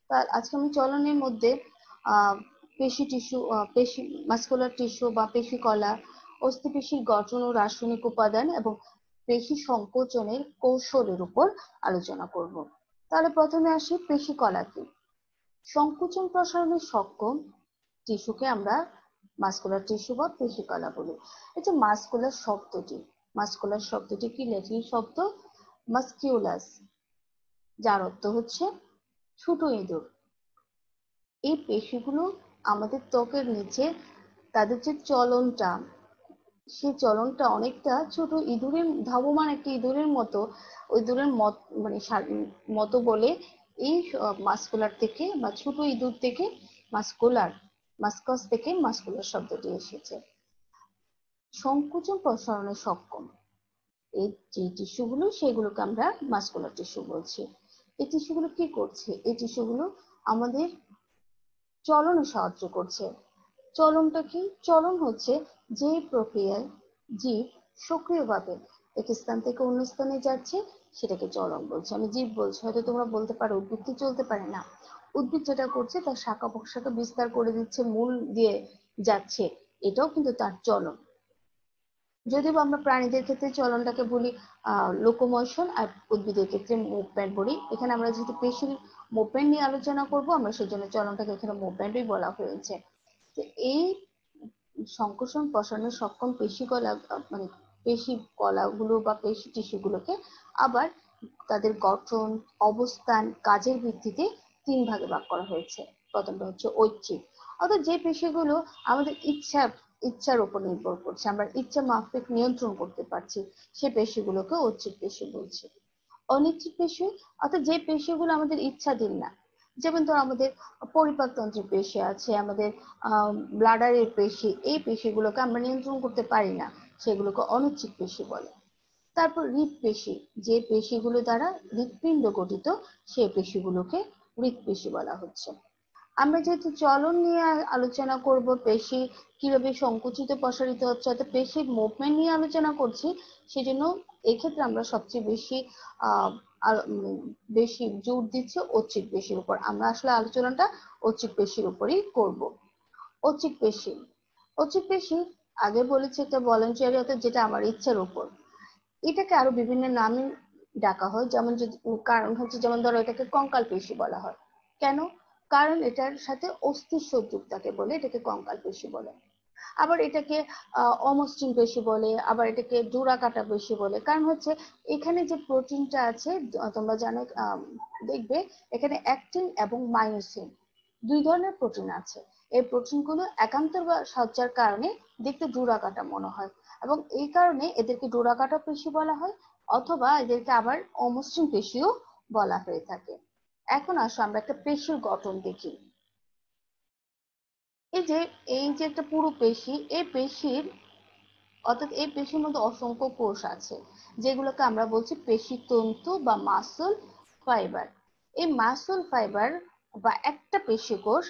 তার আজকে আমি চলনের মধ্যে পেশি টিস্যু, পেশি মাস্কুলার টিস্যু বা পেশি কলা, অস্থিপেশির গঠন ও রাসায়নিক উপাদান এবং পেশি সংকোচনের কৌশলের উপর আলোচনা করব। তাহলে প্রথমে আসি পেশি কলা কি। সংকোচন প্রসারণে সক্ষম টিস্যুকে আমরা মাস্কুলার টিস্যু বা পেশি কলা বলি। এই যে মাস্কুলার শব্দটি কি ল্যাটিন শব্দ মাস্কিউলাস, যার অর্থ হচ্ছে ছোট ইঁদুর। এই পেশিগুলো আমাদের ত্বকের নিচে, তাদের যে চলনটা, সেই চলনটা অনেকটা ছোট ইঁদুরের, ধাবমান একটি ইঁদুরের মতো, ওই ইঁদুরের মানে মতো বলে এই মাস্কুলার থেকে বা ছোট ইঁদুর থেকে মাস্কাস থেকে মাস্কুলার শব্দটি এসেছে। সংকোচন প্রসারণে সক্ষম এই যে টিস্যুগুলো, সেগুলোকে আমরা মাস্কুলার টিস্যু বলছি। এই টিস্যুগুলো কি করছে? এই টিস্যুগুলো আমাদের চলনে সাহায্য করছে। চলনটা কি? চলন হচ্ছে যে প্রক্রিয়ায় জীব সক্রিয়ভাবে এক স্থান থেকে অন্য স্থানে যাচ্ছে, সেটাকে চলন বলছে। আমি জীব বলছি, হয়তো তোমরা বলতে পারো উদ্ভিদ কি চলতে পারে না। উদ্ভিদ যেটা করছে তার শাখা প্রশাখা বিস্তার করে দিচ্ছে, মূল দিয়ে যাচ্ছে, এটাও কিন্তু তার চলন। যদিও আমরা প্রাণীদের ক্ষেত্রে চলনটাকে বলি লোকোমোশন, আর উদ্ভিদের ক্ষেত্রে মুভমেন্ট বলি। এখানে আমরা যেহেতু পেশির মুভমেন্ট নিয়ে আলোচনা করব, আমরা সেই জন্য চলনটাকে এখানে মুভমেন্টই বলা হয়েছে। তো এই সংকোচন প্রসারণে সক্ষম পেশি কলা, মানে পেশি কলাগুলো বা পেশি টিস্যুগুলোকে আবার তাদের গঠন, অবস্থান, কাজের ভিত্তিতে তিন ভাগে ভাগ করা হয়েছে। প্রথমটা হচ্ছে ঐচ্ছিক, অর্থাৎ যে পেশিগুলো আমাদের ইচ্ছার উপর নির্ভর করছে, আমরা ইচ্ছা মাফিক নিয়ন্ত্রণ করতে পারছি, সে পেশিগুলোকে ঐচ্ছিক পেশি বলছি। অনিচ্ছিক পেশি অর্থাৎ যে পেশিগুলো আমাদের ইচ্ছাধীন না, যেমন ধর আমাদের পরিপাকতন্ত্রের পেশি আছে, আমাদের ব্লাডারের পেশি, এই পেশিগুলোকে আমরা নিয়ন্ত্রণ করতে পারি না, সেগুলোকে অনিচ্ছিক পেশি বলে। তারপর হৃৎপেশি, যে পেশিগুলো দ্বারা হৃৎপিণ্ড গঠিত, সেই পেশিগুলোকে হৃৎপেশি বলা হচ্ছে। আমরা যেহেতু চলন নিয়ে আলোচনা করব, পেশি কিভাবে সংকুচিত প্রসারিত হচ্ছে, অর্থাৎ পেশির মুভমেন্ট নিয়ে আলোচনা করছি, সেজন্য এক্ষেত্রে আমরা সবচেয়ে বেশি জোর দিচ্ছি ঐচ্ছিক পেশির উপর। আমরা আসলে আলোচনাটা ঐচ্ছিক পেশির উপরই করব। ঐচ্ছিক পেশি, ঐচ্ছিক পেশি আগে বলেছি একটা ভলান্টারি, অর্থাৎ যেটা আমার ইচ্ছার উপর। এটাকে আরো বিভিন্ন নামে ডাকা হয়, যেমন কারণ হচ্ছে, যেমন ধরো এটাকে কঙ্কাল পেশি বলা হয়। কেন? কারণ এটার সাথে অস্থির সংযোগ থাকে বলে এটাকে কঙ্কাল পেশি বলে। আবার এটাকে অমসৃণ পেশি বলে, আবার এটাকে জোড়া কাটা পেশি বলে। কারণ হচ্ছে এখানে যে প্রোটিনটা আছে, তোমরা জানো, দেখবে এখানে অ্যাক্টিন এবং মায়োসিন দুই ধরনের প্রোটিন আছে। এই প্রোটিনগুলো একান্তর বা সজ্জার কারণে দেখতে জোড়া কাটা মনে হয়, এবং এই কারণে এদেরকে জোড়া কাটা পেশি বলা হয়, অথবা এদেরকে আবার অমসৃণ পেশিও বলা হয়ে থাকে। এখন আসো আমরা একটা পেশির গঠন দেখি। এই যে একটা পুরো পেশি, এই পেশির, অর্থাৎ এই পেশির মধ্যে অসংখ্য কোষ আছে, যেগুলোকে আমরা বলছি পেশি তন্তু বা মাসল ফাইবার। এই মাসল ফাইবার বা একটা পেশি কোষ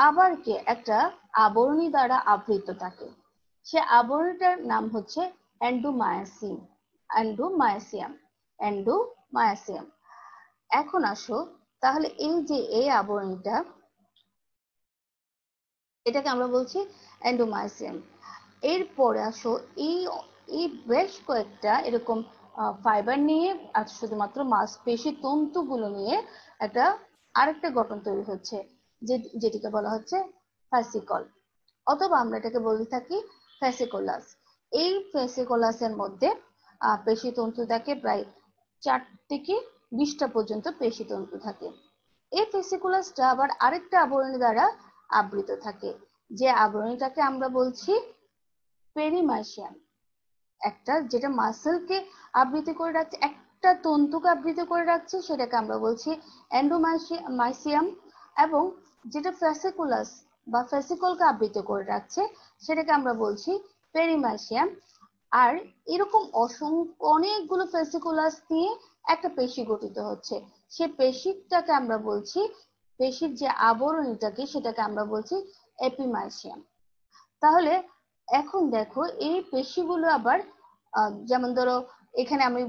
আবার কি একটা আবরণী দ্বারা আবৃত থাকে। সে আবরণীটার নাম হচ্ছে এন্ডোমায়াসিন, এন্ডোমায়াসিয়াম, এন্ডোমায়াসিয়াম। এখন আসো, তাহলে এই যে এই আবরণীটা, এটাকে আমরা বলছি এন্ডোমায়াসিয়াম। এরপরে আসো, এই এই বেশ কয়েকটা এরকম ফাইবার নিয়ে আর শুধুমাত্র মাংসপেশি তন্তুগুলো নিয়ে একটা আরেকটা গঠন তৈরি হচ্ছে, যেটিকে বলা হচ্ছে ফ্যাসিকল, অথবা আমরা এটাকে বলে থাকি ফ্যাসিকোলাস। এই ফ্যাসিকোলাসের মধ্যে পেশি তন্তু থাকে প্রায় 4 থেকে 20টা পর্যন্ত পেশি তন্তু থাকে। এই ফ্যাসিকোলাসটা আবার আরেকটা আবরণী দ্বারা আবৃত থাকে, যে আবরণীটাকে আমরা বলছি পেরিমাইসিয়াম। একটা যেটা মাসেলকে আবৃত করে রাখছে, একটা তন্তুকে আবৃত করে রাখছে, সেটাকে আমরা বলছি এন্ডোমাইসিয়াম। এবং যেটা ফ্যাসিকুলাস বা ফ্যাসিকলকে আবৃত করে রাখছে, সেটাকে আমরা বলছি পেরিমাইসিয়াম। আর এরকম অনেকগুলো ফ্যাসিকুলাস নিয়ে একটা পেশি গঠিত হচ্ছে, সে পেশিটাকে আমরা বলছি, পেশির যে আবরণীটাকে, সেটাকে আমরা বলছি এপিমাইসিয়াম। তাহলে এখন দেখো, এই পেশিগুলো আবার যেমন ধরো এখানে আমি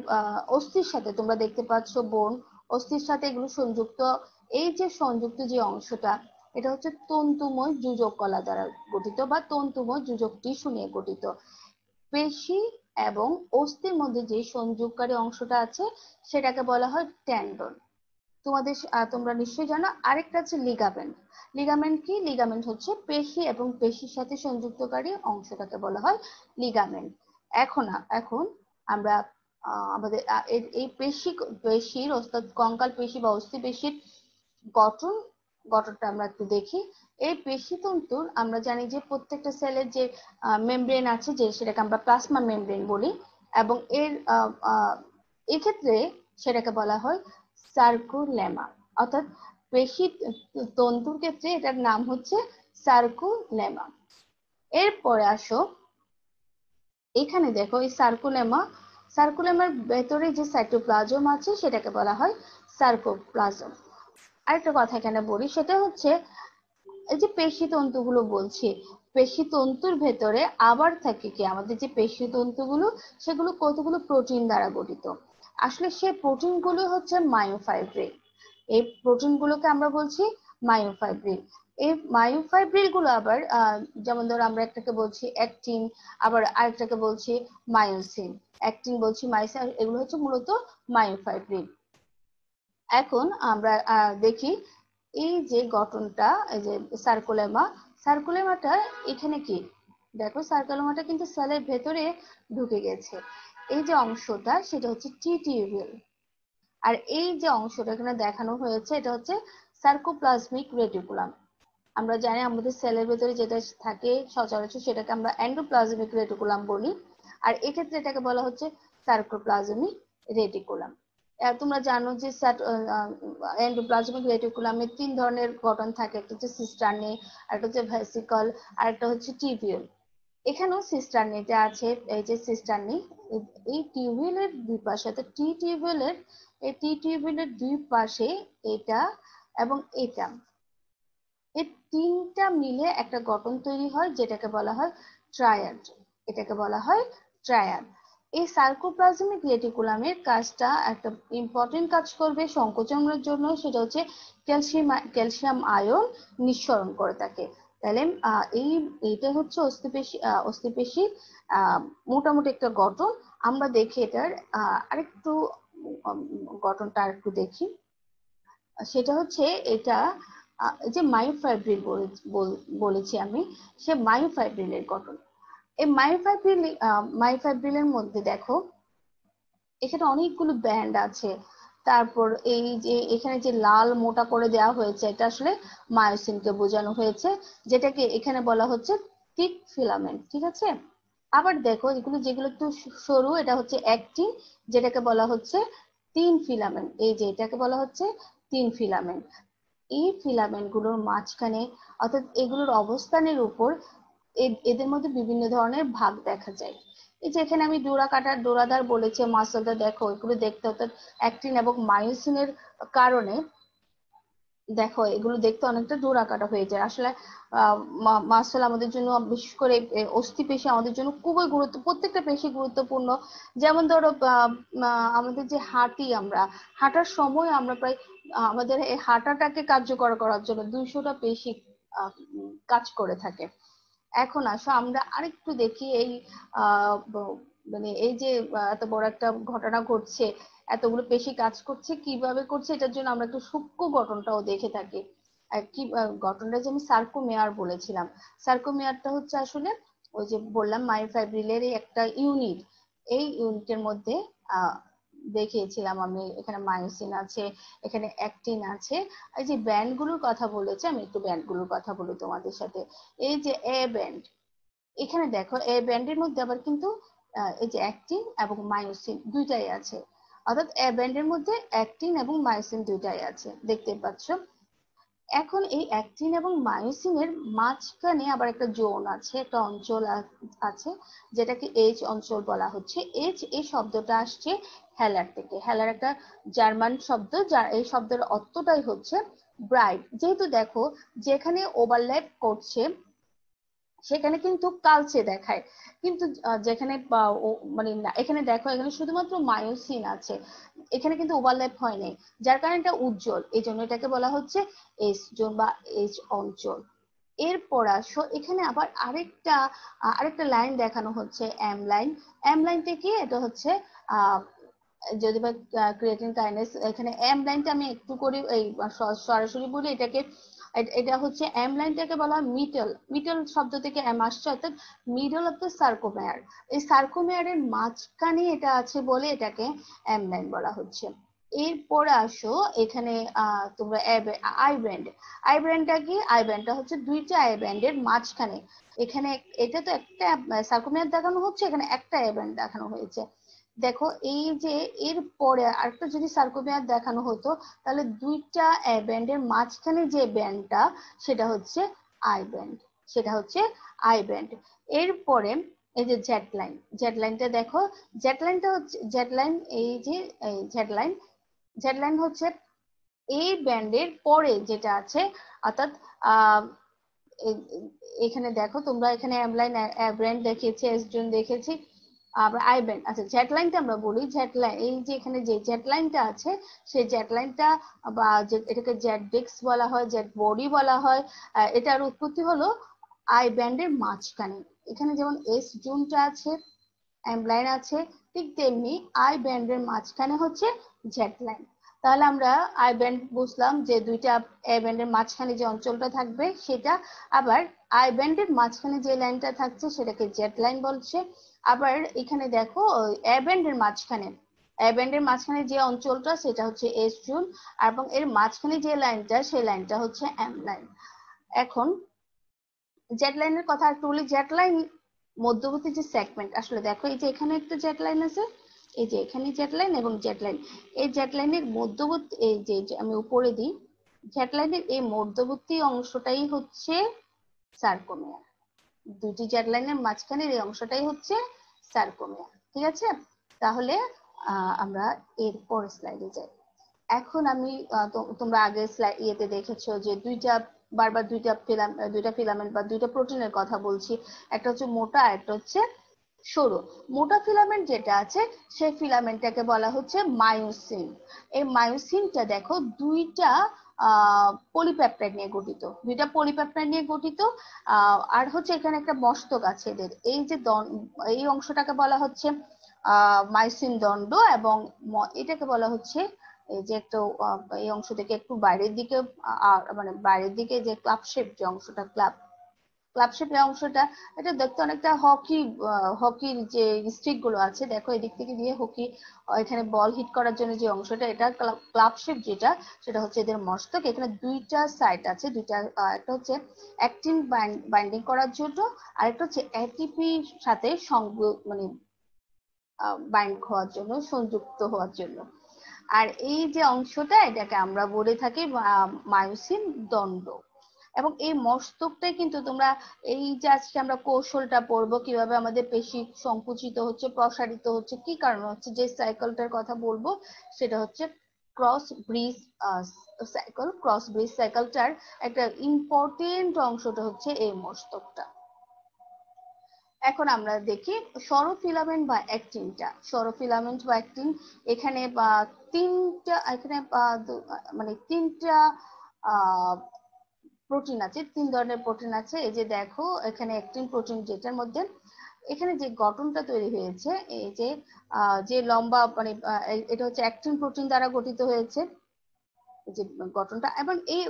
অস্থির সাথে, তোমরা দেখতে পাচ্ছ বোন, অস্থির সাথে এগুলো সংযুক্ত। এই যে সংযুক্ত যে অংশটা, এটা হচ্ছে তন্তুময় যোজক কলা দ্বারা গঠিত বা তন্তুময় যোজক টিস্যু নিয়ে গঠিত। পেশি এবং অস্থির মধ্যে যে সংযোগকারী অংশটা আছে সেটাকে বলা হয় টেন্ডন। তোমরা নিশ্চয়ই জানো। আরেকটা আছে লিগামেন্ট। লিগামেন্ট কি? লিগামেন্ট হচ্ছে পেশি এবং পেশির সাথে সংযুক্তকারী অংশটাকে বলা হয় লিগামেন্ট। এখন আমরা আমাদের এই পেশির অর্থাৎ কঙ্কাল পেশি বা অস্থি পেশির গঠনটা আমরা একটু দেখি। এই পেশি তন্তুর আমরা জানি যে প্রত্যেকটা সেলের যে মেমব্রেন আছে, যে সেটাকে আমরা প্লাজমা মেমব্রেন বলি, এবং এক্ষেত্রে সেটাকে বলা হয় সার্কুলেমা, অর্থাৎ পেশি তন্তুর ক্ষেত্রে এটার নাম হচ্ছে সার্কুলেমা। এরপরে আসো, এখানে দেখো এই সার্কুলেমার ভেতরে যে সাইটোপ্লাজম আছে সেটাকে বলা হয় সার্কোপ্লাজম। আরেকটা কথা এখানে বলি, সেটা হচ্ছে এই যে পেশি তন্তুগুলো বলছি, পেশি তন্তুর ভেতরে আবার থাকে কি, আমাদের যে পেশি তন্তুগুলো সেগুলো কতগুলো প্রোটিন দ্বারা গঠিত। আসলে সেই প্রোটিনগুলো হচ্ছে মায়োফাইব্রিল। এই প্রোটিনগুলোকে আমরা বলছি মায়োফাইব্রিল। এই মায়োফাইব্রিল গুলো আবার যেমন ধরো আমরা একটাকে বলছি অ্যাক্টিন, আবার আরেকটাকে বলছি মায়োসিন। অ্যাক্টিন বলছি, মায়োসিন, এগুলো হচ্ছে মূলত মায়োফাইব্রিল। এখন আমরা দেখি এই যে গঠনটা, এই যে সার্কুলেমাটা এখানে কি, দেখো সার্কুলেমাটা কিন্তু সেলের ভেতরে ঢুকে গেছে। এই যে অংশটা সেটা হচ্ছে টি টিউবিউল, আর এই যে অংশটা এখানে দেখানো হয়েছে এটা হচ্ছে সার্কোপ্লাজমিক রেটিকুলাম। আমরা জানি আমাদের সেলের ভেতরে যেটা থাকে সচরাচর সেটাকে আমরা এন্ডোপ্লাজমিক রেটিকুলাম বলি, আর এক্ষেত্রে এটাকে বলা হচ্ছে সার্কোপ্লাজমিক রেটিকুলাম। তোমরা জানো যে এন্ডোপ্লাজমিক রেটিকুলামে 3 ধরনের গঠন থাকে, একটা হচ্ছে সিস্টার্নি, একটা হচ্ছে ভেসিকল, আর একটা হচ্ছে টিবিউল। এখানেও সিস্টার্নিটা আছে, এই যে সিস্টার্নি, এই টিউবিউলের দুই পাশে, অর্থাৎ টি টিউবিউলের দুই পাশে এটা এবং এটা, এই তিনটা মিলে একটা গঠন তৈরি হয় যেটাকে বলা হয় ট্রায়াড। এটাকে বলা হয় ট্রায়াড। এই সার্কোপ্লাজমিক রেটিকুলামের কাজটা, একটা ইম্পর্টেন্ট কাজ করবে সংকোচনের জন্য, সেটা হচ্ছে ক্যালসিয়াম আয়ন নিঃসরণ করে থাকে। তাহলে এইটা হচ্ছে অস্থিপেশি মোটামুটি একটা গঠন। আমরা দেখি এটার আরেকটু গঠনটা আরেকটু দেখি। সেটা হচ্ছে এটা যে মায়োফাইব্রিল বলেছি আমি, সে মায়োফাইব্রিলের গঠন। এই মায়োফাইব্রিলের মধ্যে দেখো এখানে অনেকগুলো ব্যান্ড আছে। তারপর এই যে এখানে যে লাল মোটা করে দেওয়া হয়েছে এটা আসলে মায়োসিনকে বোঝানো হয়েছে, যেটাকে এখানে বলা হচ্ছে থিক ফিলামেন্ট। ঠিক আছে, আবার দেখো যেগুলো একটু সরু, এটা হচ্ছে অ্যাক্টিন, যেটাকে বলা হচ্ছে 3 ফিলামেন্ট। এই যে এটাকে বলা হচ্ছে 3 ফিলামেন্ট। এই ফিলামেন্ট গুলোর মাঝখানে, অর্থাৎ এগুলোর অবস্থানের উপর এদের মধ্যে বিভিন্ন ধরনের ভাগ দেখা যায়। এই যে এখানে আমি ডোরাদার বলেছে, মাসলদার, দেখো এগুলো দেখতে, অর্থাৎ অ্যাক্টিন এবং মায়োসিনের কারণে দেখো এগুলো দেখতে অনেকটা ডোরাকাটা হয়ে যায়। আসলে মাসল আমাদের জন্য, বিশেষ করে অস্থি পেশি আমাদের জন্য খুবই প্রত্যেকটা পেশি গুরুত্বপূর্ণ। যেমন ধরো আমাদের যে আমরা হাঁটার সময় আমরা প্রায় আমাদের এই হাঁটাটাকে কার্যকর করার জন্য 200টা পেশি কাজ করে থাকে। এখন আসো আমরা আরেকটু দেখি এই মানে এই যে এত বড় একটা ঘটনা ঘটছে, এতগুলো পেশি কাজ করছে, কিভাবে করছে, এটার জন্য আমরা একটু সূক্ষ্ম গঠনটাও দেখে থাকি। কি গঠনটা যে আমি সার্কোমেয়ার বলেছিলাম, সার্কোমেয়ারটা হচ্ছে আসলে ওই যে বললাম মায়োফাইব্রিলের একটা ইউনিট। এই ইউনিটের মধ্যে দেখিয়েছিলাম আমি, এখানে মায়োসিন আছে, এখানে অ্যাক্টিন আছে। এই যে ব্যান্ড গুলোর কথা বলেছে, আমি একটু ব্যান্ড গুলোর কথা বলি তোমাদের সাথে। এই যে এ ব্যান্ড, এখানে দেখো এ ব্যান্ডের মধ্যে আবার কিন্তু এই যে অ্যাক্টিন এবং মায়োসিন দুইটাই আছে, অর্থাৎ এ ব্যান্ডের মধ্যে অ্যাক্টিন এবং মায়োসিন দুইটাই আছে, দেখতে পাচ্ছ। এখন এই অ্যাক্টিন এবং মায়োসিনের মাঝখানে আবার একটা জোন আছে, একটা অঞ্চল আছে, যেটাকে এইচ অঞ্চল বলা হচ্ছে। এইচ এই শব্দটা আসছে হেলার থেকে। হেলার একটা জার্মান শব্দ, যার এই শব্দের অর্থটাই হচ্ছে ব্রাইট। যেহেতু দেখো যেখানে ওভারল্যাপ করছে সেখানে কিন্তু কালচে দেখায়, কিন্তু যেখানে মানে এখানে দেখো এখানে শুধুমাত্র মায়োসিন আছে, এখানে কিন্তু ওভারল্যাপ হয় নাই, যার কারণে এটা উজ্জ্বল, এই জন্য এটাকে বলা হচ্ছে এস জোন বা এইচ অঞ্চল। এরপর আসো এখানে আবার আরেকটা লাইন দেখানো হচ্ছে এম লাইন। এম লাইনটা কি, এটা হচ্ছে আহ যদি বা ক্রিয়েটিন কাইনেজ, এখানে এম লাইনটা আমি একটু করে এই সরাসরি বলি এটাকে, এটা হচ্ছে এম লাইনটাকে বলা হয় মিডল, মিডল শব্দ থেকে এম আসছে, অর্থাৎ মিডল অফ দ্য সার্কোমেয়ার। এই সার্কোমেয়ারের মাঝখানে এটা আছে বলে এটাকে এম লাইন বলা হচ্ছে। এরপরে আসো এখানে তোমরা আই ব্যান্ড, আই ব্যান্ডটা কি, আই ব্যান্ডটা হচ্ছে দুইটা আই ব্যান্ডের মাঝখানে, এখানে এটা তো একটা সার্কোমেয়ার দেখানো হচ্ছে, এখানে একটা আই ব্যান্ড দেখানো হয়েছে। দেখো এই যে এর পরে আরেকটা যদি সার্কোমেয়ার দেখানো হতো, তাহলে দুইটা ব্যান্ডের মাঝখানে যে ব্যান্ডটা সেটা হচ্ছে আই ব্যান্ড, সেটা হচ্ছে আই ব্যান্ড। এরপরে এই যে জেড লাইন, জেড লাইনটা দেখো, জেড লাইনটা হচ্ছে জেড লাইন, এই যে জেড লাইন, জেড লাইন হচ্ছে এই ব্যান্ডের পরে যেটা আছে, অর্থাৎ আহ এখানে দেখো তোমরা, এখানে এম লাইন ব্যান্ড দেখিয়েছি, এস জোন দেখেছি, আবার আই ব্যান্ড। আচ্ছা জেট লাইনটা আমরা বলি, জেট লাইন এই যে এখানে যে জেট লাইনটা আছে, সেই জেট লাইনটা বা এটাকে জেট ডিস্ক বলা হয়, জেট বডি বলা হয়, এটার উৎপত্তি হলো আই ব্যান্ডের মাঝখানে। এখানে যেমন এস জোনটা আছে, এম লাইন আছে, ঠিক তেমনি আই ব্যান্ডের মাঝখানে হচ্ছে জেট লাইন। তাহলে আমরা আই ব্যান্ড বুঝলাম যে দুইটা এ ব্যান্ডের মাঝখানে যে অঞ্চলটা থাকবে সেটা, আবার আই ব্যান্ডের মাঝখানে যে লাইনটা থাকছে সেটাকে জেট লাইন বলছে। আবার এখানে দেখো এ ব্যান্ডের মাঝখানে, এ ব্যান্ডের মাঝখানে যে অঞ্চলটা সেটা হচ্ছে এস জোন, এবং এর মাঝখানে যে লাইনটা সেই লাইনটা হচ্ছে এম লাইন। এখন জেট লাইনের কথা একটু বলি, জেট লাইন মধ্যবর্তী যে সেগমেন্ট, আসলে দেখো এই যে এখানে একটা জেট লাইন আছে, এই যে এখানে জেট লাইন এবং জেট লাইন, এই জেট লাইনের মধ্যবর্তী, এই যে আমি উপরে দিই, জেট লাইনের এই মধ্যবর্তী অংশটাই হচ্ছে সার্কোমিয়ার, দুটি জেট লাইনের মাঝখানের এই অংশটাই হচ্ছে সার্কোমিয়ার। ঠিক আছে, তাহলে আমরা এরপর স্লাইডে যাই। এখন আমি তোমরা আগে স্লাইড ইয়েতে দেখেছো যে বারবার দুইটা ফিলামেন্ট বা দুইটা প্রোটিনের কথা বলছি, একটা হচ্ছে মোটা, একটা হচ্ছে সরু। মোটা ফিলামেন্ট যেটা আছে সেই ফিলামেন্টটাকে বলা হচ্ছে মায়োসিন। এই মায়োসিনটা দেখো দুইটা পলিপেপটাইড নিয়ে গঠিত, দুইটা পলিপেপটাইড নিয়ে গঠিত। আর হচ্ছে এখানে একটা মস্তক আছে এদের, এই যে এই অংশটাকে বলা হচ্ছে মায়োসিন দণ্ড, এবং এটাকে বলা হচ্ছে এই যে একটা এই অংশ থেকে একটু বাইরের দিকে, মানে বাইরের দিকে যে ক্লাব শেপ যে অংশটা, ক্লাব শেপ এই অংশটা, এটা দেখতে অনেকটা হকির যে স্টিক গুলো আছে, দেখো এদিক থেকে দিয়ে হকি এখানে বল হিট করার জন্য যে অংশটা, এটা ক্লাব শেপ যেটা, সেটা হচ্ছে এদের মস্তক। এখানে দুইটা সাইট আছে, দুইটা, একটা হচ্ছে অ্যাক্টিন বাইন্ডিং করার জন্য, আর একটা হচ্ছে এটিপির সাথে মানে বাইন্ড হওয়ার জন্য, সংযুক্ত হওয়ার জন্য। আর এই যে অংশটা এটাকে আমরা বলে থাকি মায়োসিন দণ্ড। এবং এই মস্তকটাই কিন্তু তোমরা, এই যে আজকে আমরা কৌশলটা পড়বো কিভাবে আমাদের পেশি সংকুচিত হচ্ছে, প্রসারিত হচ্ছে, কি কারণে হচ্ছে, যে সাইকেলটার কথা বলবো সেটা হচ্ছে cross bridge cycle. Cross bridge সাইকেলটার একটা ইম্পর্টেন্ট অংশটা হচ্ছে এই মস্তকটা। এখন আমরা দেখি সরোফিলামেন্ট বা অ্যাক্টিনটা। সরোফিলামেন্ট বা অ্যাক্টিন, এখানে তিনটা, এখানে মানে তিনটা প্রোটিন আছে, তিন ধরনের প্রোটিন আছে। এই যে দেখো এখানে অ্যাক্টিন প্রোটিন, যেটার মধ্যে এখানে যে গঠনটা তৈরি হয়েছে, এই যে যে লম্বা মানে এটা হচ্ছে অ্যাক্টিন প্রোটিন দ্বারা গঠিত হয়েছে যে গঠনটা, এবং এই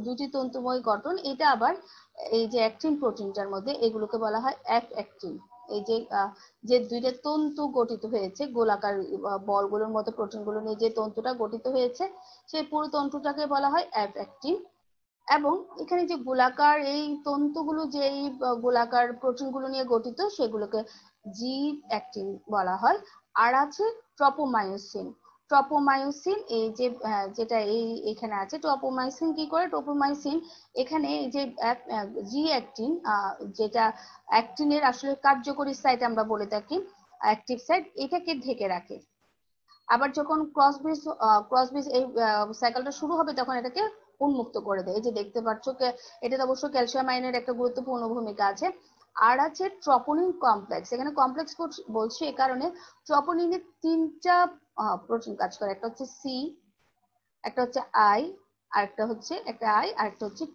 দুটি তন্তুময় গঠন, এটা আবার এই যে অ্যাক্টিন প্রোটিনটার মধ্যে এগুলোকে বলা হয় এফ অ্যাক্টিন। এই যে যে দুইটা তন্তু গঠিত হয়েছে গোলাকার বলগুলোর মতো প্রোটিনগুলো নিয়ে যে তন্তুটা গঠিত হয়েছে, সেই পুরো তন্তুটাকে বলা হয় এফ অ্যাক্টিন। এবং এখানে যে গোলাকার এই তন্তুগুলো, যে এই গোলাকার প্রোটিনগুলো নিয়ে গঠিত, সেগুলোকে জি অ্যাক্টিন বলা হয়। আর আছে ট্রপোমায়োসিন। ট্রপোমায়োসিন এই যে যেটা এখানে আছে, ট্রপোমায়োসিন কি করে, ট্রপোমায়োসিন এখানে এই যে জি অ্যাক্টিন, যেটা অ্যাক্টিনের আসলে কার্যকরী সাইট আমরা বলে থাকি, অ্যাক্টিভ সাইট, এটাকে ঢেকে রাখে। আবার যখন ক্রস ব্রিজ এই সাইকেলটা শুরু হবে তখন এটাকে উন্মুক্ত করে দেয়। এই যে দেখতে পাচ্ছ, এটাতে অবশ্য ক্যালসিয়াম আয়নের একটা গুরুত্বপূর্ণ ভূমিকা আছে। আর আছে ট্রপোনিন কমপ্লেক্স। এখানে কমপ্লেক্স বলছি এ কারণে, ট্রপোনিনের 3টা প্রোটিন কাজ করে, একটা হচ্ছে সি, একটা হচ্ছে আই, আর একটা হচ্ছে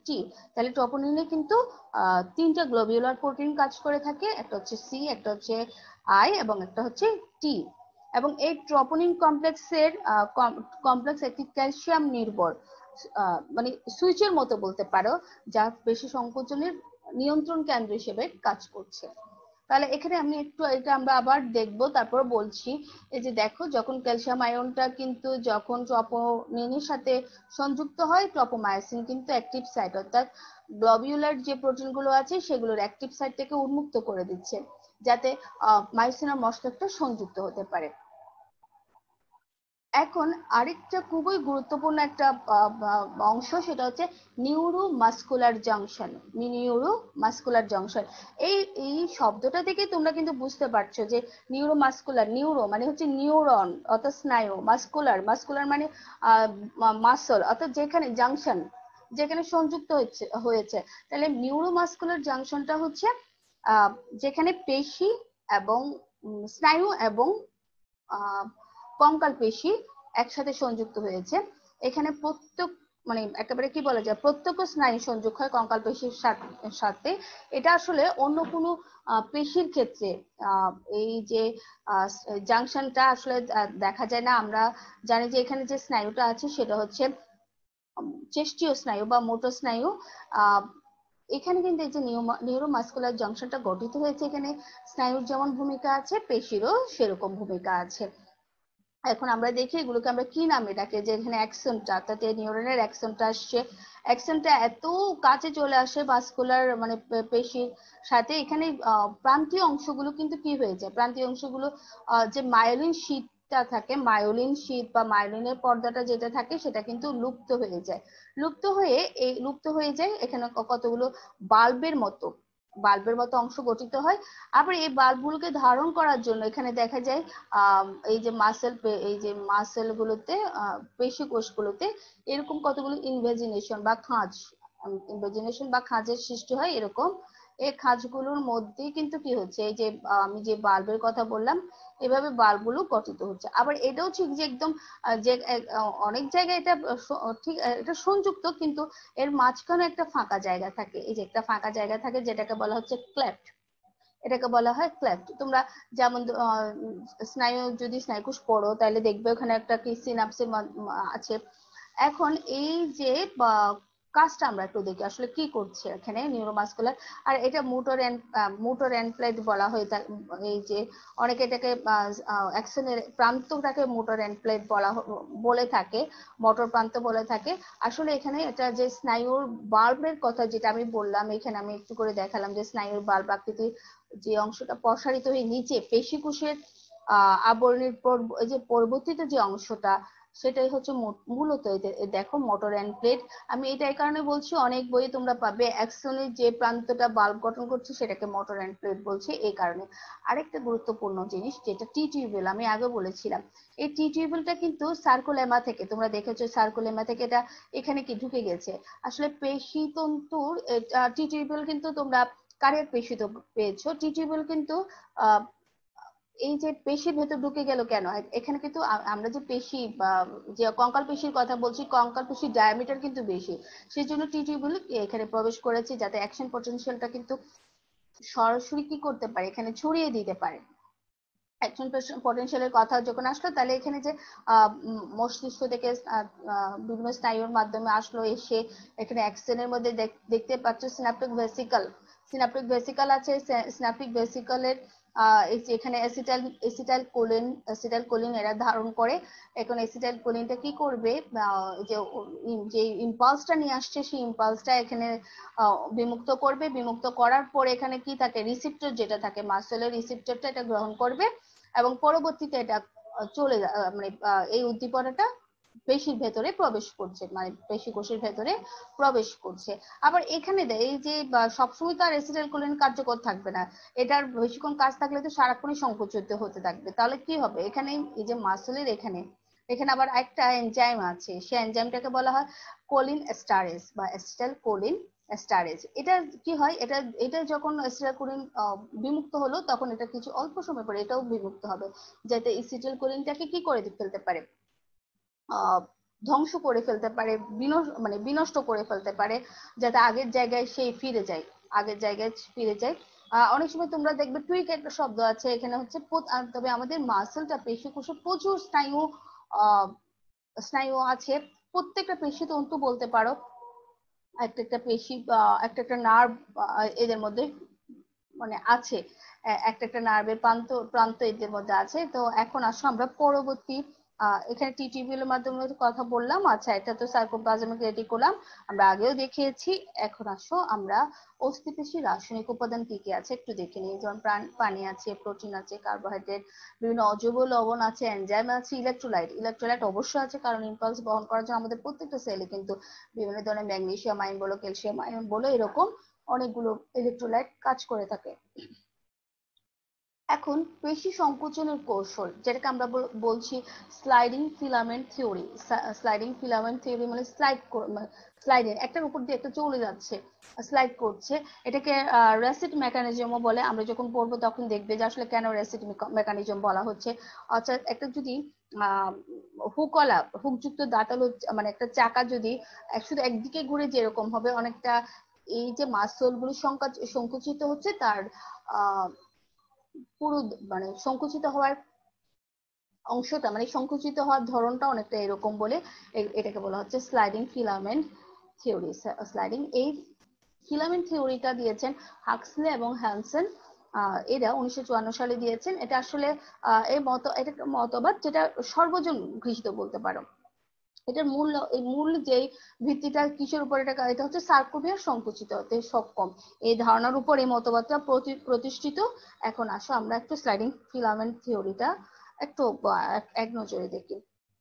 টি। তাহলে ট্রপোনিনে কিন্তু 3টা গ্লোবিউলার প্রোটিন কাজ করে থাকে, একটা হচ্ছে সি, একটা হচ্ছে আই এবং একটা হচ্ছে টি। এবং এই ট্রপোনিন কমপ্লেক্স একটি ক্যালসিয়াম নির্ভর মানে সুইচের মতো বলতে পারো, যা পেশি সংকোচনের নিয়ন্ত্রণ কেন্দ্র হিসেবে কাজ করছে। তাহলে এখানে আমি একটু এটা আমরা আবার দেখব, তারপর বলছি। এই যে দেখো, যখন ক্যালসিয়াম আয়নটা কিন্তু যখন ট্রপোনিনের সাথে সংযুক্ত হয়, ট্রপোমায়োসিন কিন্তু অ্যাক্টিভ সাইট অর্থাৎ গ্লোবিউলার যে প্রোটিনগুলো আছে সেগুলোর অ্যাক্টিভ সাইটটাকে উন্মুক্ত করে দিচ্ছে, যাতে মায়োসিন আর মস্তকটা সংযুক্ত হতে পারে। এখন আরেকটা খুবই গুরুত্বপূর্ণ একটা অংশ, সেটা হচ্ছে নিউরোমাস্কুলার জাংশন। নিউরোমাস্কুলার জাংশন, এই এই শব্দটা থেকে তোমরা কিন্তু বুঝতে পারছো যে নিউরোমাস্কুলার, নিউরো মানে হচ্ছে নিউরন অর্থাৎ স্নায়ু, মাস্কুলার, মাস্কুলার মানে মাসল অর্থাৎ যেখানে জাংশন, যেখানে সংযুক্ত হয়েছে। তাহলে নিউরোমাস্কুলার জাংশনটা হচ্ছে যেখানে পেশি এবং স্নায়ু এবং কঙ্কাল পেশি একসাথে সংযুক্ত হয়েছে। এখানে প্রত্যেক মানে একেবারে কি বলা যায়, প্রত্যক্ষ স্নায়ু সংযোগ হয় কঙ্কাল পেশির সাথে। এটা আসলে অন্য কোনো পেশির ক্ষেত্রে এই যে জাংশনটা আসলে দেখা যায় না। আমরা জানি যে এখানে যে স্নায়ুটা আছে সেটা হচ্ছে চেষ্টীয় স্নায়ু বা মোটর স্নায়ু। এখানে কিন্তু এই যে নিউরোমাস্কুলার জাংশনটা গঠিত হয়েছে, এখানে স্নায়ুর যেমন ভূমিকা আছে, পেশিরও সেরকম ভূমিকা আছে। এখন আমরা দেখি এগুলোকে আমরা কি নামে ডাকি, যে এখানে অ্যাক্সনটা অর্থাৎ নিউরনের অ্যাক্সনটা আসছে, অ্যাক্সনটা এত কাছে চলে আসে ভাস্কুলার মানে পেশির সাথে, এখানে প্রান্তীয় অংশগুলো কিন্তু কি হয়ে যায়, প্রান্তীয় অংশগুলো যে মায়োলিন শীটটা থাকে, মায়োলিন শীট বা মায়োলিনের পর্দাটা যেটা থাকে সেটা কিন্তু লুপ্ত হয়ে যায়। লুপ্ত হয়ে যায় এখানে কতগুলো বাল্বের মতো অংশ গঠিত হয়। আবার এই বাল্বগুলোকে ধারণ করার জন্য এখানে দেখা যায় এই যে মাসেল গুলোতে, পেশি কোষগুলোতে এরকম কতগুলো ইনভেজিনেশন বা খাঁজের সৃষ্টি হয়। এরকম এই খাঁজগুলোর মধ্যে কিন্তু কি হচ্ছে, এই যে আমি যে বাল্বের কথা বললাম, এভাবে বাল্বগুলো গঠিত হচ্ছে। আবার এটাও ঠিক যে একদম যে অনেক জায়গায় এটা ঠিক এটা সংযুক্ত, কিন্তু এর মাঝখানে একটা ফাঁকা জায়গা থাকে, এই যে একটা ফাঁকা জায়গা থাকে যেটাকে বলা হচ্ছে ক্লেফট, এটাকে বলা হয় ক্লেফট। তোমরা যেমন যদি স্নায়ুকোষ পড়ো তাহলে দেখবে ওখানে একটা কি সিনাপসিস আছে। এখন এই যে কাজটা আমরা একটু দেখি আসলে কি করছে এখানে নিউরোমাস্কুলার। আর এটা মোটর এন্ড প্লেট বলা হয়, এই যে অনেকে এটাকে অ্যাকশনের প্রান্তটাকে মোটর এন্ড প্লেট বলে থাকে, মোটর প্রান্ত বলে থাকে। আসলে এখানে এটা যে স্নায়ুর বাল্বের কথা যেটা আমি বললাম, এখানে আমি একটু করে দেখালাম যে স্নায়ুর বাল্ব আকৃতির যে অংশটা প্রসারিত হয়ে নিচে পেশিকোষের আবরণীর যে পরবর্তীতে যে অংশটা, সেটাই হচ্ছে মূলত দেখো মোটর এন্ড প্লেট। আমি এটা এই কারণে বলছি, অনেক বইয়ে তোমরা পাবে অ্যাক্সনের যে প্রান্তটা বাল্ব গঠন করছে সেটাকে মোটর এন্ড প্লেট বলছে এই কারণে। আরেকটা গুরুত্বপূর্ণ জিনিস যেটা টি টিউবুল, আমি আগে বলেছিলাম, এই টি টিউবুলটা কিন্তু সার্কুলেমা থেকে, তোমরা দেখেছো সার্কুলেমা থেকে এটা এখানে কি ঢুকে গেছে। আসলে পেশি তন্তুর টি টিউবুল কিন্তু তোমরা কার্ডিয়াক পেশি তো পেয়েছো, টি টিউবুল কিন্তু এই যে পেশির ভেতর ঢুকে গেল কেন, এখানে কিন্তু আমরা যে পেশি বা যে কঙ্কাল পেশির কথা বলছি, কঙ্কাল পেশির ডায়ামিটার কিন্তু বেশি, সেই জন্য টি টিউবুল এখানে প্রবেশ করেছে যাতে অ্যাকশন পটেনশিয়ালটা কিন্তু সরাসরি কি করতে পারে, এখানে ছড়িয়ে দিতে পারে। অ্যাকশন পটেনশিয়ালের কথা যখন আসলো, তাহলে এখানে যে মস্তিষ্ক থেকে বিভিন্ন স্নায়ুর মাধ্যমে আসলো, এসে এখানে অ্যাকশনের মধ্যে দেখতে পাচ্ছ সিনাপটিক ভেসিকল আছে। সিনাপটিক ভেসিকলের এখানে অ্যাসিটাইল কোলিন এরা ধারণ করে। এখন অ্যাসিটাইল কোলিনটা কি করবে, যে ইম্পালসটা নিয়ে আসছে সেই ইম্পালসটা এখানে বিমুক্ত করবে। বিমুক্ত করার পর এখানে কি থাকে, রিসিপ্টর যেটা থাকে মাসেলের রিসিপ্টরটা এটা গ্রহণ করবে এবং পরবর্তীতে এটা মানে এই উদ্দীপনাটা পেশির ভেতরে প্রবেশ করছে, মানে পেশি কোষের ভেতরে প্রবেশ করছে। আবার এখানে এই যে সবসময় তো আর অ্যাসিটাইলকোলিন কার্যকর থাকবে না, এটার বেশিক্ষণ কাজ থাকলে তো সারাক্ষণই সংকুচিত হতে থাকবে। তাহলে কি হবে, এখানে এই যে মাসেলের এখানে এখানে আবার একটা এনজাইম আছে, সেই এনজাইমটাকে বলা হয় কোলিন এস্টারেজ বা অ্যাসিটাইল কোলিন এস্টারেজ। এটা কি হয়, এটা এটা যখন অ্যাসিটাইল কোলিন বিমুক্ত হলো তখন এটা কিছু অল্প সময় পরে এটাও বিমুক্ত হবে, যাতে এসিটাইল কোলিনটাকে কি করে ফেলতে পারে, ধ্বংস করে ফেলতে পারে, মানে বিনষ্ট করে ফেলতে পারে, যাতে আগের জায়গায় সেই ফিরে যায়, আগের জায়গায় ফিরে যায়। অনেক সময় তোমরা দেখবে টুইক একটা শব্দ আছে এখানে হচ্ছে, তবে আমাদের মাসেলটা পেশি কোষে প্রচুর স্নায়ু আছে। প্রত্যেকটা পেশি তন্তু বলতে পারো, একটা একটা পেশি বা একটা একটা নার্ভ এদের মধ্যে মানে আছে, একটা একটা নার্ভের প্রান্ত প্রান্ত এদের মধ্যে আছে। তো এখন আসো আমরা পরবর্তী, এখানে টিটিবিএল এর মাধ্যমে কথা বললাম, আচ্ছা এটা তো সার্কোপ্লাজমিক রেটিকুলাম আমরা আগেও দেখিয়েছি। এখন আসো আমরা অস্থিপেশীর রাসায়নিক উপাদান কি কি আছে একটু দেখে নিই। যেমন পানি আছে, প্রোটিন আছে, কার্বোহাইড্রেট, বিভিন্ন অজৈব লবণ আছে, এনজাইম আছে, ইলেকট্রোলাইট, ইলেকট্রোলাইট অবশ্যই আছে, কারণ ইম্পালস বহন করার জন্য আমাদের প্রত্যেকটা সেলে কিন্তু বিভিন্ন ধরনের ম্যাগনেসিয়াম আয়ন বলো, ক্যালসিয়াম আয়ন বলো, এরকম অনেকগুলো ইলেকট্রোলাইট কাজ করে থাকে। এখন পেশি সংকোচনের কৌশল, যেটাকে আমরা বলছি sliding filament theory. Sliding filament theory মানে স্লাইডিং, একটার উপর দিয়ে একটা চলে যাচ্ছে, স্লাইড করছে, এটাকে রেসিট মেকানিজমও বলে। আমরা যখন পড়বো তখন দেখবে যে আসলে কেন রেসিট মেকানিজম বলা হচ্ছে। অর্থাৎ একটা যদি হুকওয়ালা হুকযুক্ত দাঁতালো মানে একটা চাকা যদি শুধু একদিকে ঘুরে যেরকম হবে, অনেকটা এই যে মাসল গুলো সংকুচিত হচ্ছে তার আহ পুরো মানে সংকুচিত হওয়ার অংশটা, মানে সংকুচিত হওয়ার ধরনটা অনেকটা এরকম বলে এটাকে বলা হচ্ছে স্লাইডিং ফিলামেন্ট থিওরি। স্লাইডিং এই ফিলামেন্ট থিওরিটা দিয়েছেন হাক্সলে এবং হ্যানসেন, এরা 1954 সালে দিয়েছেন। এটা আসলে এটা মতবাদ যেটা সর্বজন গৃহীত বলতে পারো। এটার মূল যে ভিত্তিটা কিসের উপর, এটা হচ্ছে সার্কোমিয়ার সংকুচিত হতে সক্ষম, এই ধারণার উপর এই মতবাদটা প্রতিষ্ঠিত। এখন আসো আমরা একটু স্লাইডিং ফিলামেন্ট থিওরিটা একটু এক নজরে দেখি।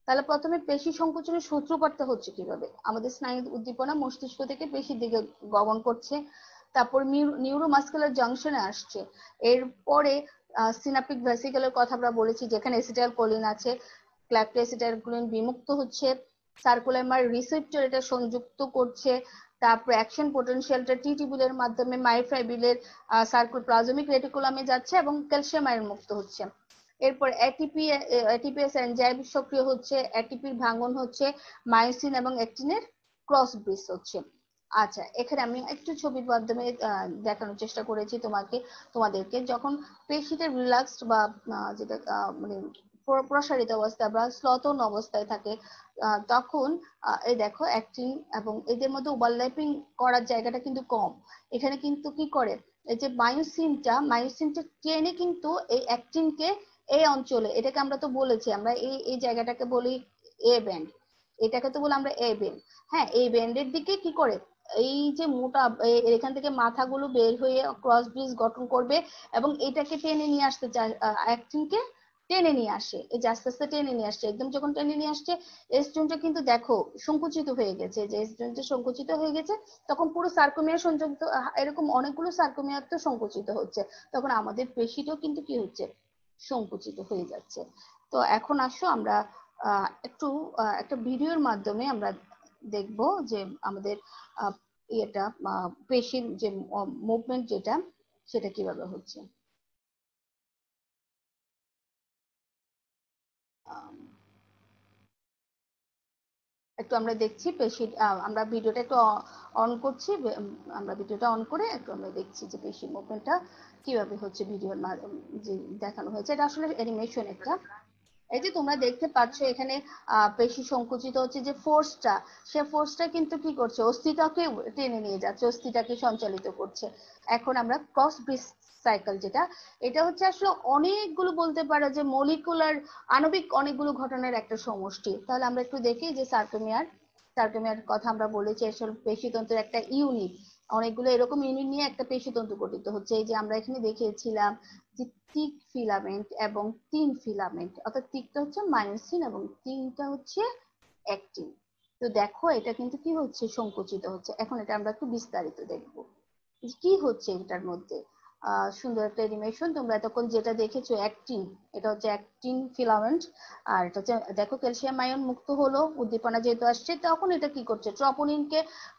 তাহলে প্রথমে পেশি সংকোচনের সূত্রপাতটা হচ্ছে কিভাবে, আমাদের স্নায়ু উদ্দীপনা মস্তিষ্ক থেকে পেশির দিকে গমন করছে, তারপর নিউরোমাস্কুলার জাংশনে আসছে, এরপরে সিনাপটিক ভেসিকলের কথা আমরা বলেছি, যেখানে এসিটাইল কোলিন আছে, ক্ল্যাপটো এসিটাইল কোলিন বিমুক্ত হচ্ছে, সার্কুলার রিসেপ্টর এটা সংযুক্ত করছে, তারপর অ্যাকশন পোটেনশিয়ালটা টিটিবিউলের মাধ্যমে মায়োফাইব্রিলের সার্কোপ্লাজমিক রেটিকুলামে যাচ্ছে এবং ক্যালসিয়াম আয়ন মুক্ত হচ্ছে। এরপর এটিপিএস এনজাইম সক্রিয় হচ্ছে, এটিপির ভাঙন হচ্ছে, মায়োসিন এবং অ্যাক্টিনের ক্রস ব্রিজ হচ্ছে। আচ্ছা, এখানে আমি একটু ছবির মাধ্যমে দেখানোর চেষ্টা করেছি তোমাদেরকে, যখন পেশিতে রিল্যাক্সড বা যেটা মানে প্রসারিত অবস্থায় বা স্লতন অবস্থায় থাকে, তখন এই দেখো অ্যাক্টিন এবং এদের মধ্যে ওভারল্যাপিং করার জায়গাটা কিন্তু কম। এখানে কিন্তু কি করে, এই যে মায়োসিনটা টেনে কিন্তু এই অ্যাক্টিনকে এই অঞ্চলে, এটাকে আমরা তো বলেছি আমরা এই জায়গাটাকে বলি এ ব্যান্ড, এটাকে তো বলি আমরা এ ব্যান্ড। হ্যাঁ, এই ব্যান্ডের দিকে কি করে এই যে মোটা এখান থেকে মাথাগুলো বের হয়ে ক্রস ব্রিজ গঠন করবে এবং এটাকে টেনে নিয়ে আসতে চায়, অ্যাক্টিনকে টেনে নিয়ে আসে, এই যে আস্তে আস্তে টেনে নিয়ে আসছে, একদম যখন টেনে নিয়ে আসছে এস জোনটা কিন্তু দেখো সংকুচিত হয়ে গেছে, যে এস জোনটা সংকুচিত হয়ে গেছে, তখন পুরো সার্কোমিয়ার সংযুক্ত, এরকম অনেকগুলো সার্কোমিয়ার তো সংকুচিত হচ্ছে, তখন আমাদের পেশিটাও কিন্তু কি হচ্ছে, সংকুচিত হয়ে যাচ্ছে। তো এখন আসো আমরা একটু একটা ভিডিওর মাধ্যমে আমরা দেখব যে আমাদের ইয়েটা পেশির যে মুভমেন্ট যেটা সেটা কিভাবে হচ্ছে। একটু আমরা দেখছি পেশির, আমরা ভিডিওটা একটু অন করছি, আমরা ভিডিওটা অন করে একটু আমরা দেখছি যে পেশির মুভমেন্টটা কিভাবে হচ্ছে ভিডিওর যে দেখানো হয়েছে, এটা আসলে অ্যানিমেশন একটা। এই যে তোমরা দেখতে পাচ্ছ এখানে পেশি সংকুচিত হচ্ছে, যে ফোর্সটা, সে ফোর্সটা কিন্তু কি করছে, অস্থিটাকে টেনে নিয়ে যাচ্ছে, অস্থিটাকে সঞ্চালিত করছে। এখন আমরা ক্রস ব্রিজ সাইকেল যেটা, এটা হচ্ছে আসলে অনেকগুলো বলতে পারো যে মলিকুলার আণবিক অনেকগুলো ঘটনার একটা সমষ্টি। তাহলে আমরা একটু দেখি যে সার্কোমিয়ার কথা আমরা বলেছি, আসলে পেশিতন্ত্রের একটা ইউনিট, অনেকগুলো এরকম ইউনিট নিয়ে একটা পেশিতন্ত্র গঠিত হচ্ছে। এই যে আমরা এখানে দেখিয়েছিলাম যে টিক ফিলামেন্ট এবং তিন ফিলামেন্ট, অর্থাৎ টিকটা হচ্ছে মায়োসিন এবং তিনটা হচ্ছে অ্যাক্টিন। তো দেখো এটা কিন্তু কি হচ্ছে, সংকুচিত হচ্ছে। এখন এটা আমরা একটু বিস্তারিত দেখবো কি হচ্ছে এটার মধ্যে। সুন্দর একটা অ্যানিমেশন। তোমরা এতক্ষণ যেটা দেখেছো অ্যাক্টিন, এটা হচ্ছে অ্যাক্টিন ফিলামেন্ট। আর এটা হচ্ছে দেখো ক্যালসিয়াম আয়ন মুক্ত হলো, উদ্দীপনা যেহেতু আসছে, তখন এটা কি করছে,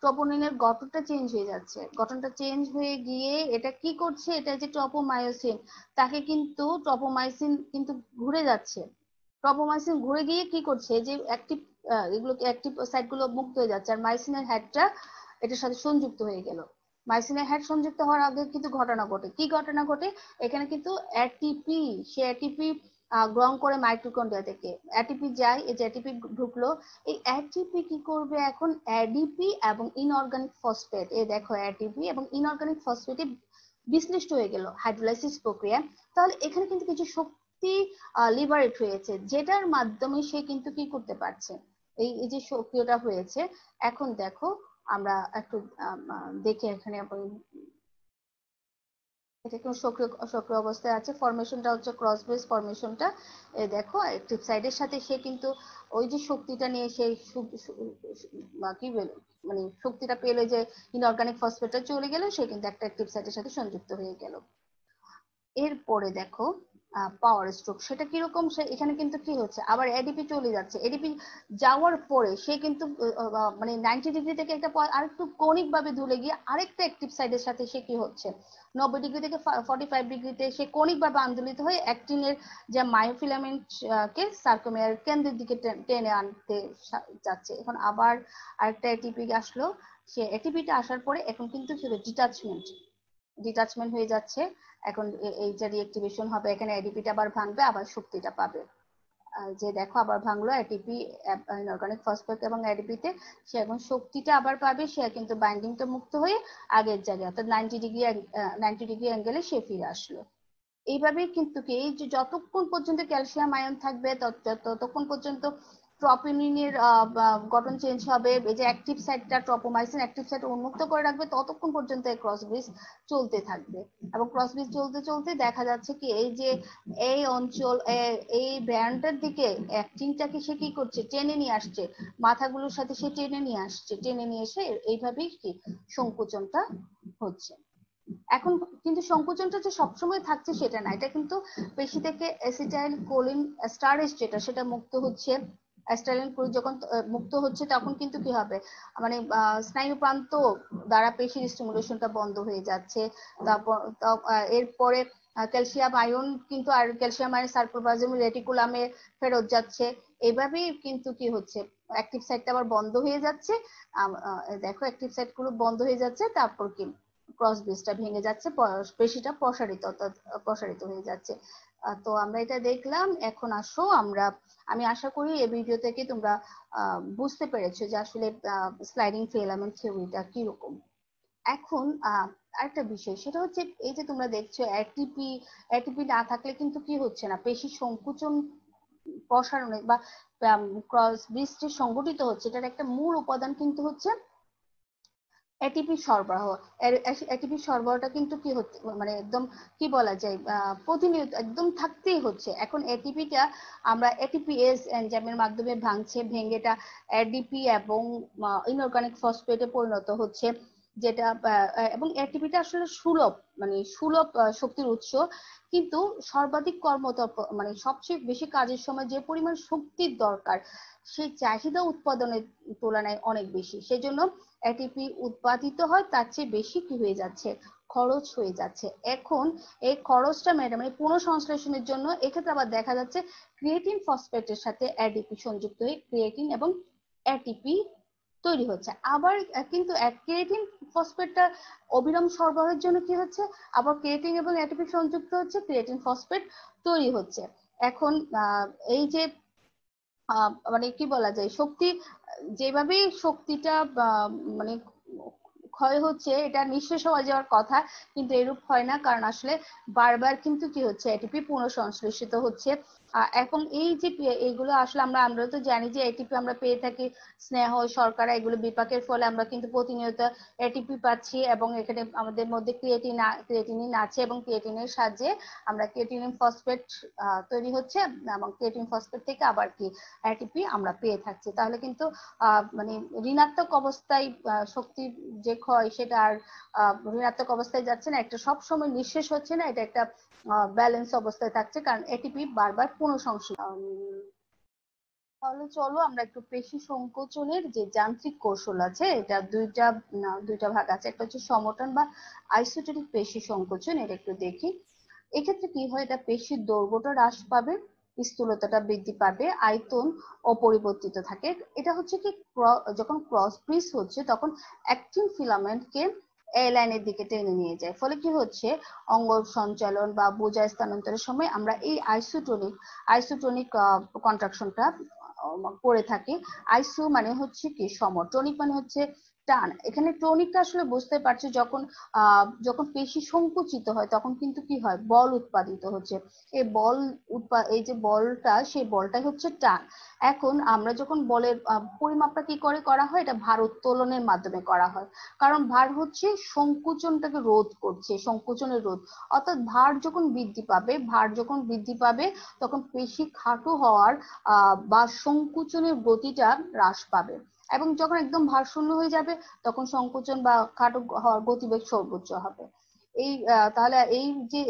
ট্রপোনিনের গঠনটা চেঞ্জ হয়ে যাচ্ছে। গঠনটা চেঞ্জ হয়ে গিয়ে এটা কি করছে, এটা যে ট্রপোমায়োসিন, তাকে কিন্তু ট্রপোমাইসিন কিন্তু ঘুরে যাচ্ছে। ট্রপোমাইসিন ঘুরে গিয়ে কি করছে, যে অ্যাক্টিভ এগুলো অ্যাক্টিভ সাইট গুলো মুক্ত হয়ে যাচ্ছে, আর মাইসিনের হেডটা এটার সাথে সংযুক্ত হয়ে গেল। মাইসিনের হেড সংযুক্ত হওয়ার আগে কিন্তু ঘটনা ঘটে, কি ঘটনা ঘটে, এখানে কিন্তু এটিপি, সে এটিপি গ্রহণ করে মাইটোকন্ড্রিয়া থেকে এটিপি যায়, এই যে এটিপি ঢুকলো, এই এটিপি কি করবে এখন, এডিপি এবং ইনঅর্গানিক ফসফেট, এই দেখো এটিপি এবং ইনঅর্গানিক ফসফেটে বিশ্লিষ্ট হয়ে গেল হাইড্রোলাইসিস প্রক্রিয়া। তাহলে এখানে কিন্তু কিছু শক্তি লিবারেট হয়েছে, যেটার মাধ্যমে সে কিন্তু কি করতে পারছে, এই যে সক্রিয়টা হয়েছে। এখন দেখো আমরা একটু দেখে এখানে এটা কোন সক্রিয় সক্রিয় অবস্থায় আছে, ফরমেশনটা হচ্ছে ক্রস ব্রেস ফরমেশনটা। দেখো অ্যাক্টিভ সাইডের সাথে সে কিন্তু ওই যে শক্তিটা নিয়ে সেই কি মানে শক্তিটা পেলে, যে ইনঅর্গানিক ফসফেটটা চলে গেল, সে কিন্তু একটা অ্যাক্টিভ সাইডের সাথে সংযুক্ত হয়ে গেল। এরপরে দেখো পাওয়ার স্ট্রোক, সেটা কিরকম, সে এখানে কিন্তু কি হচ্ছে, আবার এডিপি চলে যাচ্ছে, এডিপি যাওয়ার পরে সে কিন্তু মানে 90 ডিগ্রি থেকে একটা আরেকটু কৌণিক ভাবে ঝুলে গিয়ে আরেকটা অ্যাক্টিভ সাইডের সাথে সে কি হচ্ছে, 90 ডিগ্রি থেকে 45 ডিগ্রিতে সে কৌণিক ভাবে আন্দোলিত হয়ে অ্যাক্টিনের যে মায়োফিলামেন্ট কে সার্কোমিয়ার কেন্দ্রের দিকে টেনে আনতে যাচ্ছে। এখন আবার আরেকটা এটিপি আসলো, সে এটিপিটা আসার পরে এখন কিন্তু ডিটাচমেন্ট হয়ে যাচ্ছে। এখন এইটা রিঅ্যাক্টিভেশন হবে, এখানে এডিপিটা আবার ভাঙবে, আবার শক্তিটা পাবে। যে দেখো আবার ভাঙলো এটিপি, ইনঅর্গানিক ফসফেট এবং এডিপিতে, সে এখন শক্তিটা আবার পাবে, সে কিন্তু বাইন্ডিংটা মুক্ত হয়ে আগের জায়গায় অর্থাৎ 90 ডিগ্রি অ্যাঙ্গেলে সে ফিরে আসলো। এইভাবেই কিন্তু কি, এই যে যতক্ষণ পর্যন্ত ক্যালসিয়াম আয়ন থাকবে ততক্ষণ পর্যন্ত ট্রপোনিনের গঠন চেঞ্জ হবে, এই যে অ্যাক্টিভ সাইটটা ট্রপোমাইসিন অ্যাক্টিভ সাইট উন্মুক্ত করে রাখবে, ততক্ষণ পর্যন্ত এই ক্রস ব্রিজ চলতে থাকবে। এবং ক্রস ব্রিজ চলতে চলতে দেখা যাচ্ছে কি, এই যে এই অঞ্চল এই ব্যান্ডের দিকে অ্যাক্টিনটাকে সে কি করছে, টেনে নিয়ে আসছে, মাথাগুলোর সাথে সে টেনে নিয়ে আসছে, টেনে নিয়ে এসে এইভাবেই কি সংকোচনটা হচ্ছে। এখন কিন্তু সংকোচনটা যে সবসময় থাকছে সেটা না, এটা কিন্তু পেশি থেকে অ্যাসিটাইল কোলিন স্টারেজ যেটা, সেটা মুক্ত হচ্ছে। অ্যাসিটাইল কোলিন যখন মুক্ত হচ্ছে, তখন কিন্তু কি হবে, মানে স্নায়ু প্রান্ত দ্বারা পেশির স্টিমুলেশনটা বন্ধ হয়ে যাচ্ছে। তারপর এরপরে ক্যালসিয়াম আয়ন কিন্তু, আর ক্যালসিয়াম আয়ন সার্কোপ্লাজম রেটিকুলামে ফেরত যাচ্ছে। এভাবেই কিন্তু কি হচ্ছে, অ্যাক্টিভ সাইটটা আবার বন্ধ হয়ে যাচ্ছে। দেখো অ্যাক্টিভ সাইট গুলো বন্ধ হয়ে যাচ্ছে, তারপর কি ক্রস ব্রিজটা ভেঙে যাচ্ছে, পেশিটা প্রসারিত হয়ে যাচ্ছে। তো আমরা এটা দেখলাম। এখন আসো আমি আশা করি এই ভিডিও থেকে তোমরা বুঝতে পেরেছো যে আসলে স্লাইডিং ফিলামেন্ট থিওরিটা কিরকম। এখন আরেকটা বিষয়, সেটা হচ্ছে এই যে তোমরা দেখছো এটিপি না থাকলে কিন্তু কি হচ্ছে না, পেশি সংকুচন প্রসারণে বা ক্রস ব্রিজটি সংগঠিত হচ্ছে, এটার একটা মূল উপাদান কিন্তু হচ্ছে এটিপি সরবরাহ। এটিপি সরবরাহটা কিন্তু কি হচ্ছে, মানে একদম কি বলা যায়, প্রতিনিয়ত একদম থাকতেই হচ্ছে। এখন এটিপিটা আমরা এটিপিএস এনজাইমের মাধ্যমে ভেঙে এটা এডিপি এবং ইনঅর্গানিক ফসফেটে পরিণত হচ্ছে, যেটা এবং এটিপিটা আসলে সুলভ শক্তির উৎস, কিন্তু সর্বাধিক মানে সবচেয়ে বেশি কাজের সময় যে পরিমাণ শক্তির দরকার, সেই চাহিদা উৎপাদনের তুলনায় অনেক বেশি। সেজন্য এটিপি উৎপাদিত হয় তার চেয়ে বেশি কি হয়ে যাচ্ছে, খরচ হয়ে যাচ্ছে। এখন এই খরচটা মানে পুনঃসংশ্লেষণের জন্য এক্ষেত্রে আবার দেখা যাচ্ছে ক্রিয়েটিন ফসফেটের সাথে এডিপি সংযুক্ত হয়ে ক্রিয়েটিন এবং এটিপি তৈরি হচ্ছে। আবার কিন্তু ক্রিয়েটিন ফসফেটটা অবিরাম সরবরাহের জন্য কি হচ্ছে, আবার ক্রিয়েটিন এবং এটিপি সংযুক্ত হচ্ছে, ক্রিয়েটিন ফসফেট তৈরি হচ্ছে। এখন এই যে মানে কি বলা যায়, যেভাবেই শক্তিটা মানে ক্ষয় হচ্ছে, এটা নিঃশেষ হয়ে যাওয়ার কথা, কিন্তু এরূপ হয় না, কারণ আসলে বারবার কিন্তু কি হচ্ছে, এটিপি পুনঃসংশ্লেষিত হচ্ছে। এবং এই যে এইগুলো আসলে আমরা তো জানি যে এটিপি আমরা পেয়ে থাকি স্নেহ, শর্করা, এগুলো বিপাকের ফলে আমরা কিন্তু প্রতিনিয়ত এটিপি পাচ্ছি, এবং এখানে আমাদের মধ্যে ক্রিয়েটিনিন আছে, এবং ক্রিয়েটিনের সাহায্যে আমরা ক্রিয়েটিনিন ফসফেট তৈরি হচ্ছে, এবং ক্রিয়েটিন ফসফেট থেকে আবার কি এটিপি আমরা পেয়ে থাকছি। তাহলে কিন্তু মানে ঋণাত্মক অবস্থায় শক্তির যে ক্ষয় সেটা আর ঋণাত্মক অবস্থায় যাচ্ছে না, একটা সব সময় নিঃশেষ হচ্ছে না, এটা একটা ব্যালেন্স অবস্থায় থাকছে, কারণ এটিপি বারবার পুনঃসংযোজিত। তাহলে চলো আমরা একটু পেশি সংকোচনের যে যান্ত্রিক কৌশল আছে, এটা দুইটা ভাগ আছে, একটা হচ্ছে সমটন বা আইসোটোনিক পেশি সংকোচন, এটা একটু দেখি। এক্ষেত্রে কি হয়, এটা পেশির দৈর্ঘ্যটা হ্রাস পাবে, স্থূলতাটা বৃদ্ধি পাবে, আয়তন অপরিবর্তিত থাকে। এটা হচ্ছে কি যখন ক্রস ব্রিজ হচ্ছে তখন অ্যাক্টিন ফিলামেন্টকে এ লাইনের দিকে টেনে নিয়ে যায়, ফলে কি হচ্ছে অঙ্গ সঞ্চালন বা বোঝা স্থানান্তরের সময় আমরা এই আইসোটোনিক কন্ট্রাকশনটা করে থাকি। আইসো মানে হচ্ছে কি সম, টনিক মানে হচ্ছে টান। এখানে টনিকটা আসলে বুঝতে পারছি, যখন পেশি সংকুচিত হয় তখন কিন্তু কি হয়, বল উৎপাদিত হচ্ছে। এই যে বলটা, সেই বলটাই হচ্ছে টান। এখন আমরা যখন বলের পরিমাপটা কি করে করা হয়, এটা ভার উত্তোলনের মাধ্যমে করা হয়, কারণ ভার হচ্ছে সংকুচনটাকে রোধ করছে, সংকুচনের রোধ। অর্থাৎ ভার যখন বৃদ্ধি পাবে তখন পেশি খাটো হওয়ার বা সংকুচনের গতিটা হ্রাস পাবে, এবং যখন একদম ভারশূন্য হয়ে যাবে তখন সংকুচন বা খাটো হওয়ার গতিবেগ সর্বোচ্চ হবে। তাহলে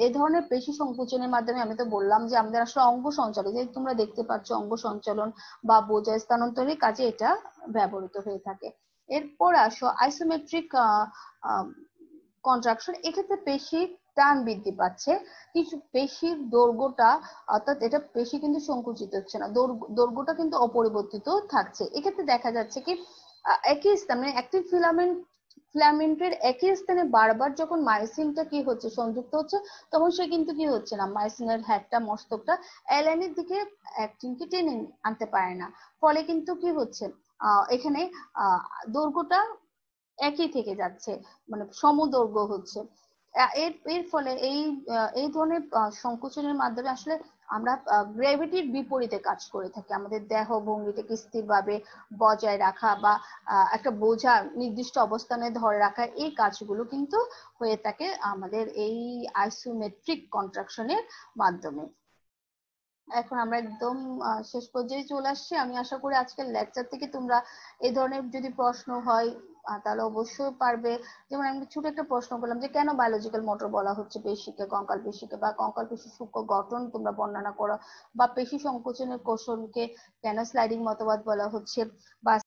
এই ধরনের পেশি সংকুচনের মাধ্যমে, আমি তো বললাম যে আমাদের আসলে অঙ্গ সঞ্চালন, যে তোমরা দেখতে পাচ্ছ অঙ্গ সঞ্চালন বা বোঝা স্থানান্তরের কাজে এটা ব্যবহৃত হয়ে থাকে। এরপর আসো আইসোমেট্রিক কন্ট্রাকশন। এক্ষেত্রে পেশি টান বৃদ্ধি পাচ্ছে, কিছু পেশির দৈর্ঘ্যটা, অর্থাৎ এটা পেশি কিন্তু সংকুচিত হচ্ছে না, দৈর্ঘ্যটা কিন্তু অপরিবর্তিত থাকছে। এক্ষেত্রে দেখা যাচ্ছে কি একই স্থানে অ্যাক্টিন ফিলামেন্টের একই স্থানে বারবার যখন মায়োসিনটা কি হচ্ছে সংযুক্ত হচ্ছে, তখন সে কিন্তু কি হচ্ছে না, মায়োসিনের হেডটা, মস্তকটা অ্যালাইনের দিকে অ্যাক্টিনকে টেনে আনতে পারে না, ফলে কিন্তু কি হচ্ছে এখানে দৈর্ঘ্যটা একই থেকে যাচ্ছে, মানে সমদৈর্ঘ্য হচ্ছে। এর ফলে এই ধরনের সংকোচনের মাধ্যমে আসলে আমরা গ্র্যাভিটির বিপরীতে কাজ করে থাকি, আমাদের দেহ ভঙ্গিটাকে স্থিরভাবে বজায় রাখা বা একটা বোঝা নির্দিষ্ট অবস্থানে ধরে রাখা, এই কাজগুলো কিন্তু হয়ে থাকে আমাদের এই আইসোমেট্রিক কন্ট্রাকশনের মাধ্যমে। এখন আমরা একদম শেষ পর্যায়ে চলে আসছি। আমি আশা করি আজকের লেকচার থেকে তোমরা এই ধরনের যদি প্রশ্ন হয় তাহলে অবশ্যই পারবে। যেমন আমি ছোট একটা প্রশ্ন করলাম যে কেন বায়োলজিক্যাল মোটর বলা হচ্ছে পেশিকে, কঙ্কাল পেশিকে, বা কঙ্কাল পেশির সূক্ষ্ম গঠন তোমরা বর্ণনা করো, বা পেশি সংকোচনের কৌশলকে কেন স্লাইডিং মতবাদ বলা হচ্ছে, বা